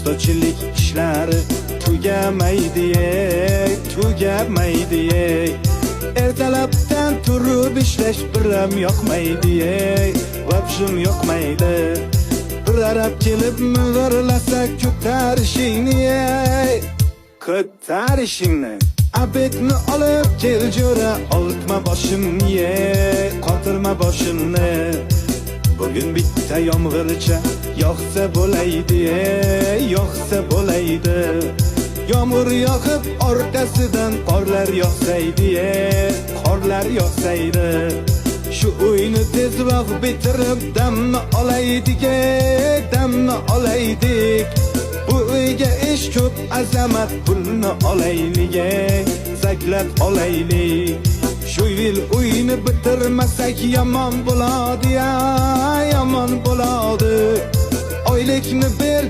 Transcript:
Ustachilik ishlari tugamaydi, tugamaydi. Ertalabdan turib ishlash biram yoqmaydi, vabshim yoqmaydi. Bir arab kelib ming'irlasa ko'tarishingni, ko'tarishingni. Abetni olib kel jo'ra, oltma boshimni, qotirma boshimni. Bugün bitta yomg'ircha yoqsa bo'laydi, yoqsa bo'laydi. Yomg'ir yoqib orqasidan qorlar yoqsaydi, qorlar yoqsaydi. Shu uyni tezroq bitirib damni olaydik, damni olaydik. Bu uyga ish ko'p, azamat pulni olaylik, zaklab olaylik. Shu yil uyni bitirmasak yomon bo'ladi, yomon bo'ladi. Oylikni bergan